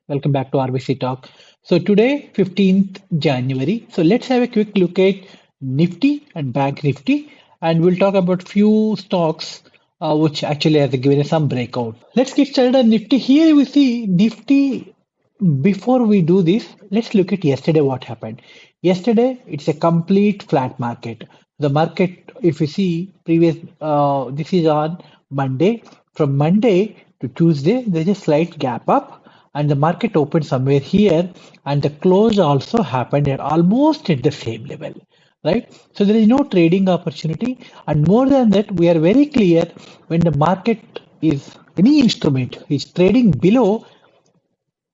Welcome back to RBC Talk. So today, 15th January. So let's have a quick look at Nifty and Bank Nifty, and we'll talk about few stocks which actually has given us some breakout. Let's get started on Nifty. Here we see Nifty. Before we do this, let's look at yesterday what happened. Yesterday, it's a complete flat market. The market, if you see previous, this is on Monday. From Monday to Tuesday, there's a slight gap up, and the market opened somewhere here, and the close also happened at almost at the same level, right? So there is no trading opportunity, and more than that, we are very clear when the market is any instrument is trading below.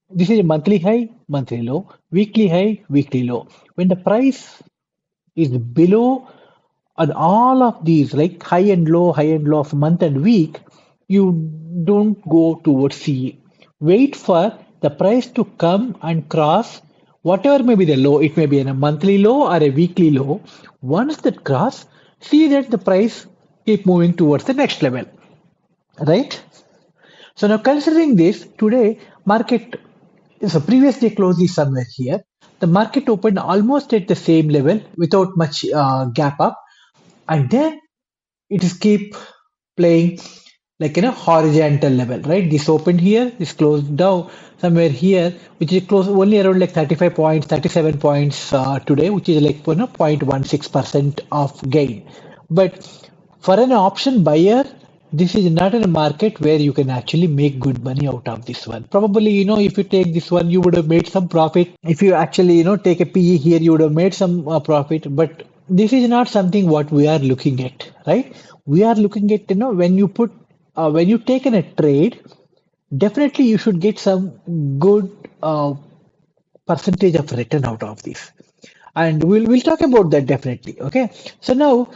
This is a monthly high, monthly low, weekly high, weekly low. When the price is below on all of these, like high and low of month and week, you don't go towards CE. Wait for the price to come and cross whatever may be the low. It may be a monthly low or a weekly low. Once that cross, see that the price keep moving towards the next level, right? So now considering this, today market, so previous day close is somewhere here. The market opened almost at the same level without much gap up, and then it is keep playing like in a horizontal level, right? This opened here, this closed down somewhere here, which is close only around like 35 points, 37 points today, which is like 0.16% of gain. But for an option buyer, this is not in a market where you can actually make good money out of this one. Probably, if you take this one, you would have made some profit. If you actually, take a PE here, you would have made some profit. But this is not something what we are looking at, right? We are looking at, when you take in a trade, definitely you should get some good percentage of return out of this, and we'll talk about that definitely. Okay, so now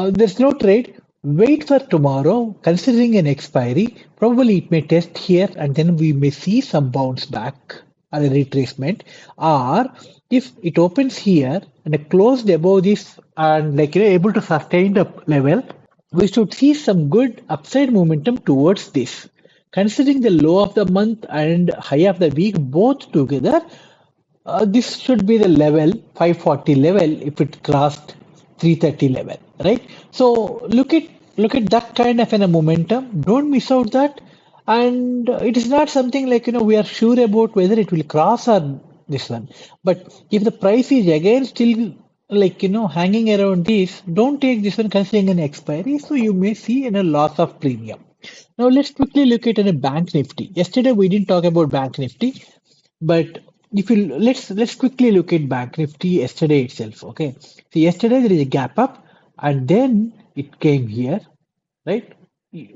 there's no trade. Wait for tomorrow. Considering an expiry, probably it may test here, and then we may see some bounce back or a retracement. Or if it opens here and it closed above this and able to sustain the level, we should see some good upside momentum towards this. Considering the low of the month and high of the week both together, this should be the level 540 level if it crossed 330 level, right? So look at that kind of a momentum. Don't miss out that. And it is not something we are sure about whether it will cross or this one. But if the price is again still hanging around this, don't take this one considering an expiry. So you may see a loss of premium. Now let's quickly look at a bank nifty. Yesterday we didn't talk about bank nifty, but if you let's quickly look at Bank Nifty yesterday itself. Okay, so yesterday there is a gap up, and then it came here, right?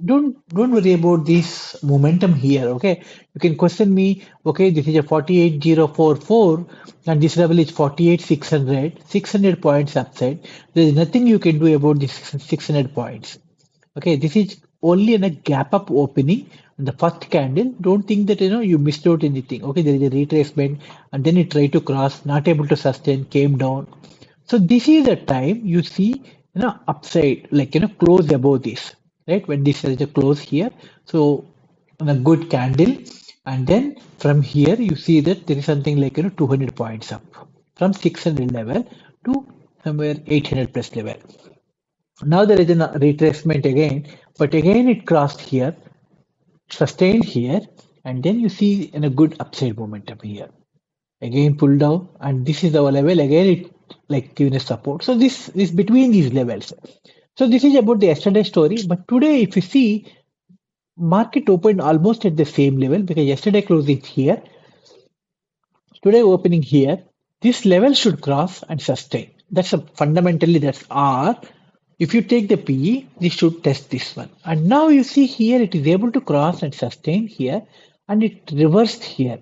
Don't worry about this momentum here. Okay, you can question me. Okay, this is a 48044, and this level is 48600, 600 points upside. There is nothing you can do about this 600 points. Okay, this is only in a gap up opening. The first candle, don't think that you missed out anything. Okay, there is a retracement, and then it tried to cross, not able to sustain, came down. So this is the time you see upside, close above this, right? When this is a close here, so on a good candle, and then from here you see that there is something 200 points up from 600 level to somewhere 800 plus level. Now there is a retracement again, but again it crossed here, sustained here, and then you see in a good upside momentum here. Again pull down, and this is our level. Again it giving a support. So this is between these levels. So this is about the yesterday story. But today, if you see, market opened almost at the same level because yesterday closing here, today opening here. This level should cross and sustain. Fundamentally that's R. If you take the PE, this should test this one. And now you see here it is able to cross and sustain here, and it reversed here.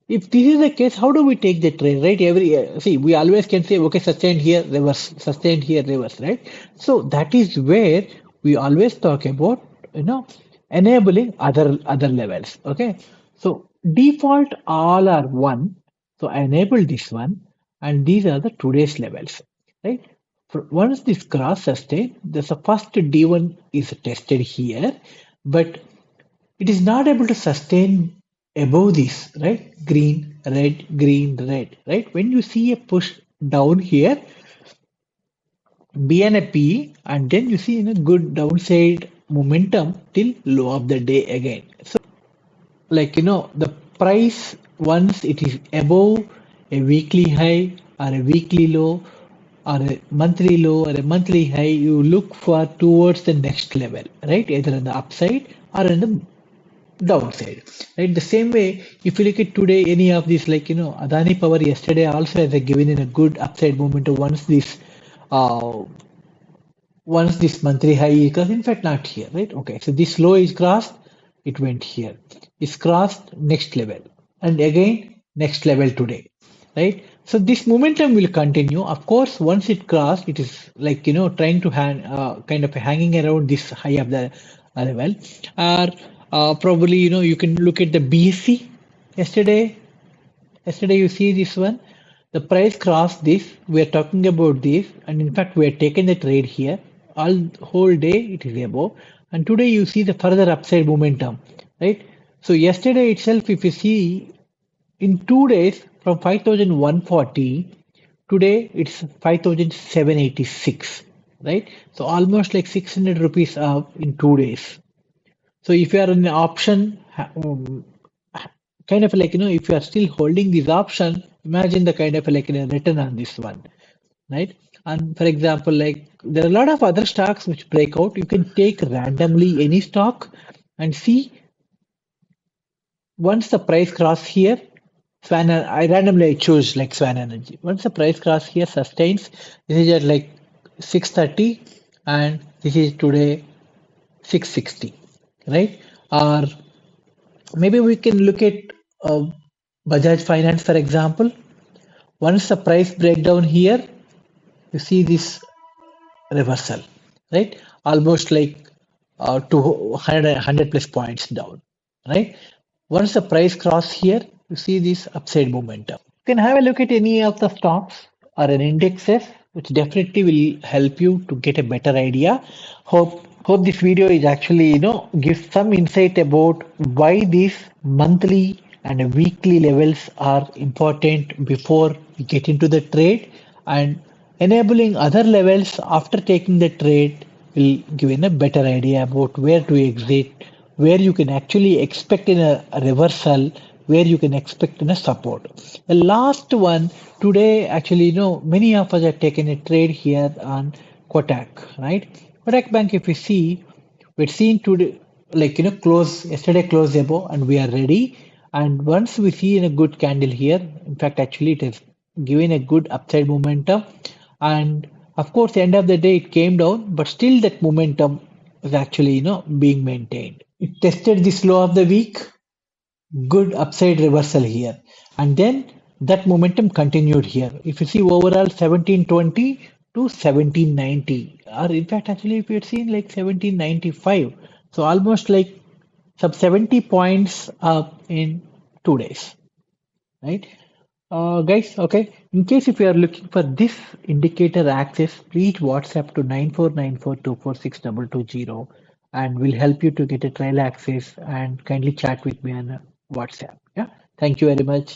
If this is the case, how do we take the trade, right? See, we always can say, okay, sustained here, reverse, sustained here, reverse, right? So that is where we always talk about, enabling other levels. Okay, so default all are one. So I enable this one, and these are the today's levels, right? Once this cross sustain, the first D1 is tested here, but it is not able to sustain above this, right? Green, red, right? When you see a push down here, B and a P, and then you see in a good downside momentum till low of the day again. So, like the price once it is above a weekly high or a weekly low or a monthly low or a monthly high, you look for towards the next level, right? Either on the upside or on the downside, right? The same way, if you look at today, any of these, like Adani Power yesterday also has a given in a good upside momentum uh, once this monthly high is crossed, in fact, not here, right? Okay, so this low is crossed, it went here. It's crossed next level, and again next level today, right? So this momentum will continue. Of course, once it crossed, it is like trying to kind of hanging around this high of the level, or probably you can look at the BSC yesterday. Yesterday, you see this one, the price crossed this. We are talking about this, and in fact, we are taking the trade here. All whole day it is above, and today you see the further upside momentum, right? So yesterday itself, if you see in 2 days from 5,140, today it's 5,786, right? So almost like 600 rupees up in 2 days. So if you are in the option, kind of like, if you are still holding this option, imagine the kind of like return on this one, right? And for example, like there are a lot of other stocks which break out. You can take randomly any stock and see once the price cross here, I randomly choose like Swan Energy. Once the price cross here sustains, this is at like 630 and this is today 660, right? Or maybe we can look at uh, Bajaj Finance, for example. Once the price breakdown here, you see this reversal, right? Almost like 200 plus points down, right? Once the price cross here, you see this upside momentum. You can have a look at any of the stocks or an indexes, which definitely will help you to get a better idea. Hope this video is actually gives some insight about why these monthly and weekly levels are important before we get into the trade, and enabling other levels after taking the trade will give you a better idea about where to exit, where you can actually expect in a reversal, where you can expect in a support. The last one today, actually, many of us have taken a trade here on Kotak, right? Kotak Bank, if you see, we're seeing today, like, close, yesterday closed above and we are ready. And once we see in a good candle here, in fact, actually, it has given a good upside momentum. And of course, end of the day, it came down, but still that momentum is actually, being maintained. It tested this low of the week, good upside reversal here, and then that momentum continued here. If you see overall 1720 to 1790, or in fact, actually, if you've seen like 1795, so almost like sub 70 points up in 2 days, right? Guys, okay. In case if you are looking for this indicator access, please WhatsApp to 9494246220 and we'll help you to get a trial access and kindly chat with me on WhatsApp. Yeah. Thank you very much.